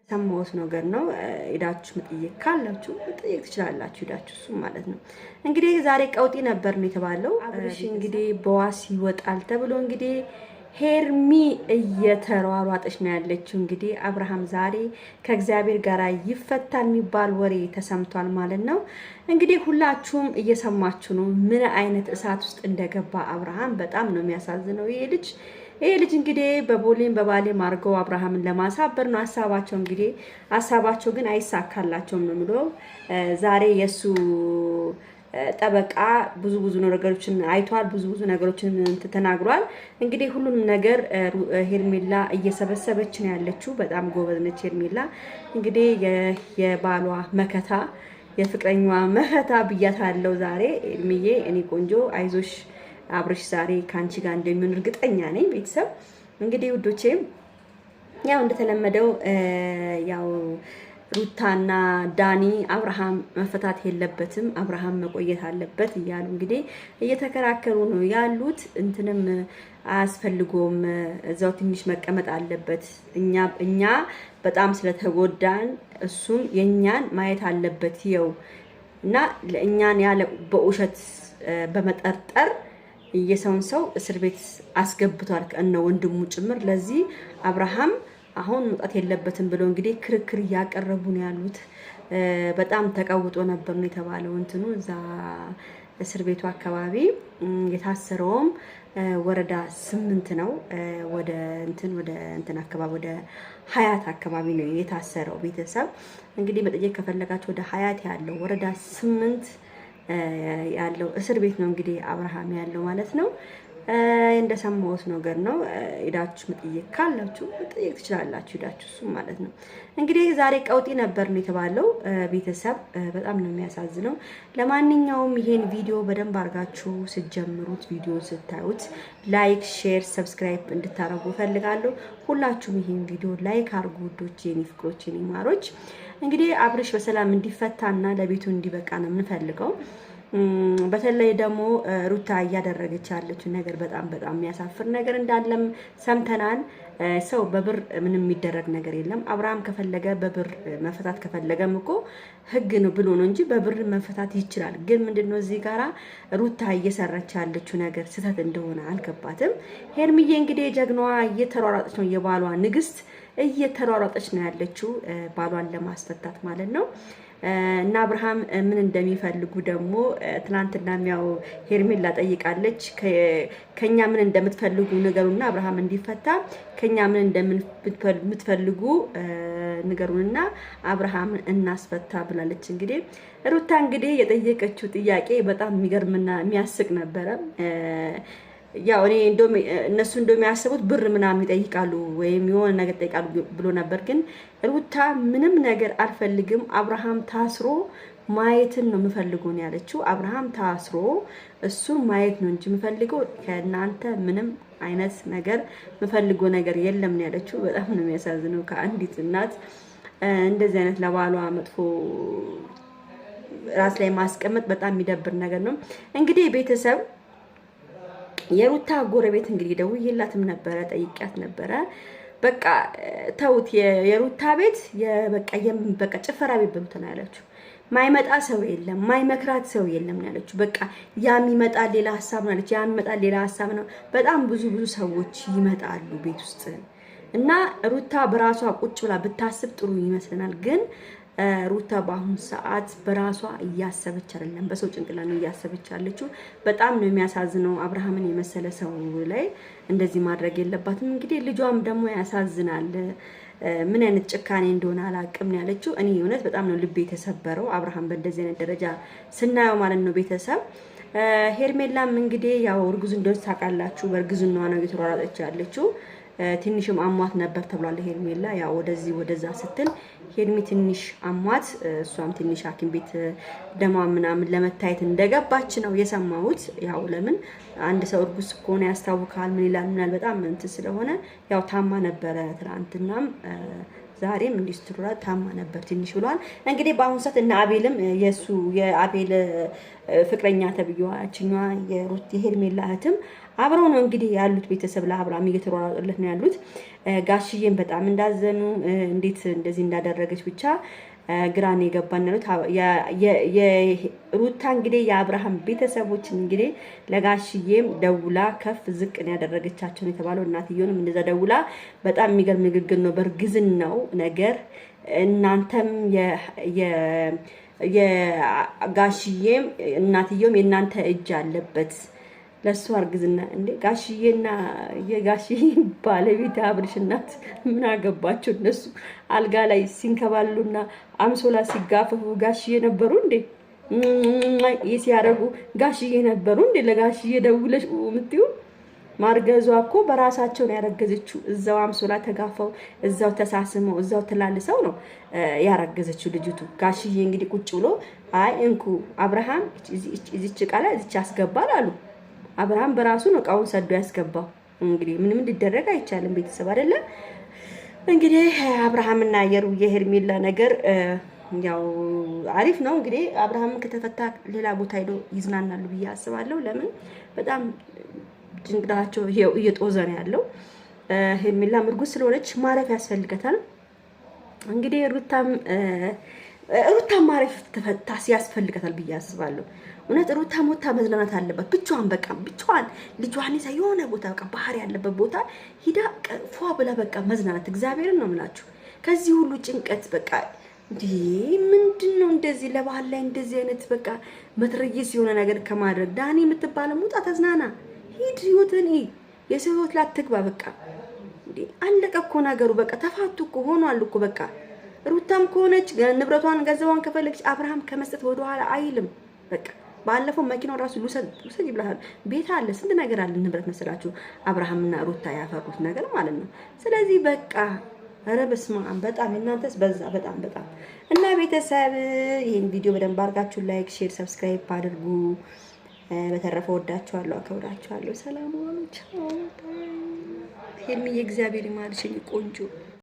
ሰማሁት ነገር ነው። ሄዳችሁ መጠየቅ ካላችሁ መጠየቅ ትችላላችሁ። ሄዳችሁ እሱ ማለት ነው። እንግዲህ ዛሬ ቀውጢ ነበር ነው የተባለው። አብርሽ እንግዲህ በዋስ ይወጣል ተብሎ እንግዲህ ሄርሚ እየተሯሯጠች ነው ያለችው። እንግዲህ አብርሃም ዛሬ ከእግዚአብሔር ጋር ይፈታል የሚባል ወሬ ተሰምቷል ማለት ነው። እንግዲህ ሁላችሁም እየሰማችሁ ነው ምን አይነት እሳት ውስጥ እንደገባ አብርሃም። በጣም ነው የሚያሳዝነው ይሄ ልጅ እንግዲህ በቦሌም በባሌም አድርገው አብርሃምን ለማሳበር ነው ሀሳባቸው። እንግዲህ ሀሳባቸው ግን አይሳካላቸውም ነው የሚለው። ዛሬ የሱ ጠበቃ ብዙ ነገሮችን አይቷል፣ ብዙ ነገሮችን ተናግሯል። እንግዲህ ሁሉንም ነገር ሄርሜላ እየሰበሰበች ነው ያለችው። በጣም ጎበዝ ነች ሄርሜላ። እንግዲህ የባሏ መከታ የፍቅረኛዋ መከታ ብያታለሁ ዛሬ። ሄርሜዬ እኔ ቆንጆ አይዞሽ አብርሽ ዛሬ ካንቺ ጋር እንደሚሆን እርግጠኛ ነኝ። ቤተሰብ እንግዲህ ውዶቼ ያው እንደተለመደው ያው ሩታና ዳኒ አብርሃም መፈታት የለበትም አብርሃም መቆየት አለበት እያሉ እንግዲህ እየተከራከሩ ነው ያሉት። እንትንም አያስፈልጎም እዛው ትንሽ መቀመጥ አለበት። እኛ በጣም ስለተጎዳን እሱም የኛን ማየት አለበት ይው እና ለእኛን ያለ በውሸት በመጠርጠር የሰውን ሰው እስር ቤት አስገብቷል ከእነ ወንድሙ ጭምር። ለዚህ አብርሃም አሁን መውጣት የለበትም ብለው እንግዲህ ክርክር እያቀረቡ ነው ያሉት። በጣም ተቀውጦ ነበር ነው የተባለው እንትኑ እዛ እስር ቤቱ አካባቢ የታሰረውም ወረዳ 8 ነው። ወደ እንትን አካባቢ ወደ ሀያት አካባቢ ነው የታሰረው። ቤተሰብ እንግዲህ መጠየቅ ከፈለጋችሁ ወደ ሀያት ያለው ወረዳ 8 ያለው እስር ቤት ነው እንግዲህ አብርሃም ያለው ማለት ነው። እንደሰማሁት ነገር ነው። ሄዳችሁ መጠየቅ ካላችሁ መጠየቅ ትችላላችሁ ሄዳችሁ እሱ ማለት ነው። እንግዲህ ዛሬ ቀውጢ ነበር ነው የተባለው። ቤተሰብ በጣም ነው የሚያሳዝነው። ለማንኛውም ይሄን ቪዲዮ በደንብ አድርጋችሁ ስትጀምሩት ቪዲዮ ስታዩት ላይክ፣ ሼር፣ ሰብስክራይብ እንድታረጉ ፈልጋለሁ። ሁላችሁም ይሄን ቪዲዮ ላይክ አድርጉ ውዶቼ፣ የኔ ፍቅሮች፣ የኔ ማሮች። እንግዲህ አብርሽ በሰላም እንዲፈታና ለቤቱ እንዲበቃ ነው የምንፈልገው። በተለይ ደግሞ ሩታ እያደረገች ያለችው ነገር በጣም የሚያሳፍር ነገር እንዳለም ሰምተናል። ሰው በብር ምንም የሚደረግ ነገር የለም። አብርሃም ከፈለገ በብር መፈታት ከፈለገም እኮ ሕግ ነው ብሎ ነው እንጂ በብር መፈታት ይችላል። ግን ምንድነው እዚህ ጋራ ሩታ እየሰራች ያለችው ነገር ስህተት እንደሆነ አልገባትም። ሄርሚዬ እንግዲህ ጀግናዋ እየተሯሯጠች ነው፣ የባሏ ንግስት እየተሯሯጠች ነው ያለችው ባሏን ለማስፈታት ማለት ነው። እና አብርሃም ምን እንደሚፈልጉ ደግሞ ትናንትና ያው ሄርሜላ ጠይቃለች። ከኛ ምን እንደምትፈልጉ ንገሩና አብርሃም እንዲፈታ ከኛ ምን እንደምትፈልጉ ንገሩንና አብርሃም እናስፈታ ብላለች። እንግዲህ ሩታ እንግዲህ የጠየቀችው ጥያቄ በጣም የሚገርምና የሚያስቅ ነበረ። ያው እኔ እነሱ እንደሚያስቡት ብር ምናምን ይጠይቃሉ ወይም የሆነ ነገር ይጠይቃሉ ብሎ ነበር። ግን ሩታ ምንም ነገር አልፈልግም አብርሃም ታስሮ ማየትን ነው የምፈልገው ነው ያለችው። አብርሃም ታስሮ እሱን ማየት ነው እንጂ የምፈልገው ከእናንተ ምንም አይነት ነገር የምፈልገው ነገር የለም ነው ያለችው። በጣም ነው የሚያሳዝነው። ከአንዲት እናት እንደዚህ አይነት ለባሏ መጥፎ ራስ ላይ ማስቀመጥ በጣም የሚደብር ነገር ነው። እንግዲህ ቤተሰብ የሩታ ጎረቤት እንግዲህ ደውዬላትም ነበረ፣ ጠይቂያት ነበረ። በቃ ተውት የሩታ ቤት በቃ ጭፈራ ቤት ብሉት ነው ያለችው። ማይመጣ ሰው የለም፣ ማይመክራት ሰው የለም ነው ያለችው። በቃ ያም ይመጣል ሌላ ሐሳብ ነው ያለችው። ያም ይመጣል ሌላ ሐሳብ ነው። በጣም ብዙ ሰዎች ይመጣሉ ቤት ውስጥ እና ሩታ በራሷ ቁጭ ብላ ብታስብ ጥሩ ይመስለናል። ግን ሩታ በአሁን ሰዓት በራሷ እያሰበች አይደለም፣ በሰው ጭንቅላት ነው እያሰበች ያለችው። በጣም ነው የሚያሳዝነው። አብርሃምን የመሰለ ሰው ላይ እንደዚህ ማድረግ የለባትም። እንግዲህ ልጇም ደግሞ ያሳዝናል። ምን አይነት ጭካኔ እንደሆነ አላቅም ነው ያለችው። እኔ እውነት በጣም ነው ልቤ የተሰበረው አብርሃም በእንደዚህ አይነት ደረጃ ስናየው ማለት ነው። ቤተሰብ ሄርሜላም እንግዲህ ያው እርጉዝ እንደሆነች ታውቃላችሁ። በእርግዝናዋ ነው እየተሯሯጠች ያለችው። ትንሽም አሟት ነበር ተብሏል። ሄርሜላ ያው ወደዛ ስትል ሄርሚ ትንሽ አሟት፣ እሷም ትንሽ ሐኪም ቤት ደሟ ምናምን ለመታየት እንደገባች ነው የሰማሁት። ያው ለምን አንድ ሰው እርጉዝ ከሆነ ያስታውቃል ምን ይላል ምናል በጣም እንትን ስለሆነ ያው ታማ ነበረ ትናንትናም ዛሬም እንዲስትሩራ ታማ ነበር ትንሽ ብሏል። እንግዲህ በአሁን ሰዓት እና አቤልም የአቤል ፍቅረኛ ተብዩዋችኛ የሩት ሄርሜላ እህትም አብረው ነው እንግዲህ ያሉት ቤተሰብ ለአብርሃም እየተሯሯጡለት ነው ያሉት። ጋሽዬም በጣም እንዳዘኑ እንዴት እንደዚህ እንዳደረገች ብቻ ግራን የገባን ነው። የሩታ እንግዲህ የአብርሃም ቤተሰቦች እንግዲህ ለጋሽዬም ደውላ ከፍ ዝቅ ነው ያደረገቻቸው የተባለው። እናትየውንም እንደዛ ደውላ በጣም የሚገርም ንግግር ነው በእርግዝናው ነገር እናንተም የጋሽዬም እናትየውም የእናንተ እጅ አለበት ለሱ አርግዝና። እንዴ ጋሽዬና የጋሽዬ ባለቤት አብርሽ እናት ምን አገባቸው? እነሱ አልጋ ላይ ሲንከባሉና አምሶላ ሲጋፈፉ ጋሽዬ ነበሩ እንዴ? ሲያደርጉ ጋሽዬ ነበሩ እንዴ? ለጋሽዬ ደውለሽ የምትዩ ማርገዟ እኮ በራሳቸው ነው ያረገዘችው። እዛው አምሶላ ተጋፋው፣ እዛው ተሳስመው፣ እዛው ተላልሰው ነው ያረገዘችው ልጅቱ። ጋሽዬ እንግዲህ ቁጭ ብሎ አይ እንኩ አብርሃም እዚች ቃላ እዚች ያስገባል አሉ። አብርሃም በራሱ ነው እቃውን ሰዶ ያስገባው። እንግዲህ ምንም ሊደረግ አይቻልም። ቤተሰብ አይደለ እንግዲህ አብርሃምና የሄርሜላ ነገር ያው አሪፍ ነው። እንግዲህ አብርሃም ከተፈታ ሌላ ቦታ ሄዶ ይዝናናሉ ብዬ አስባለሁ። ለምን በጣም ጭንቅላቸው እየጦዘ ነው ያለው። ሄርሜላ ምርጉዝ ስለሆነች ማረፍ ያስፈልጋታል። እንግዲህ ሩታም ማረፍ ተፈታስ ያስፈልጋታል ብዬ አስባለሁ። እውነት ሩታ ሞታ መዝናናት አለባት። ብቻዋን በቃ ብቻዋን ልጇን ይዛ የሆነ ቦታ በቃ ባህር ያለበት ቦታ ሂዳ ፏ ብላ በቃ መዝናናት። እግዚአብሔርን ነው የምላችሁ። ከዚህ ሁሉ ጭንቀት በቃ እንዴ ምንድነው እንደዚህ ለባህል ላይ እንደዚህ አይነት በቃ መትረየስ የሆነ ነገር ከማድረግ ዳኒ የምትባለው ሙጣ ተዝናና፣ ሂድ ህይወትን የሰው ህይወት ላትግባ። በቃ እንዴ አለቀ እኮ ነገሩ። በቃ ተፋቱ እኮ ሆኗል እኮ በቃ። ሩታም ከሆነች ንብረቷን ገንዘቧን ከፈለግች አብርሃም ከመስጠት ወደኋላ አይልም። በቃ ባለፈው መኪናው ራሱ ልውሰድ ይብላል። ቤት አለ፣ ስንት ነገር አለ፣ ንብረት መሰላችሁ አብርሃምና ሩታ ያፈሩት ነገር ማለት ነው። ስለዚህ በቃ ኧረ በስመ አብ በጣም እናንተስ በዛ በጣም እና ቤተሰብ ይሄን ቪዲዮ በደንብ አድርጋችሁ ላይክ፣ ሼር፣ ሰብስክራይብ አድርጉ። በተረፈ ወዳችኋለሁ፣ አከብራችኋለሁ። ሰላም ሁኑ። ቻው። ሄርሚዬ እግዚአብሔር ይማርሽኝ ቆንጆ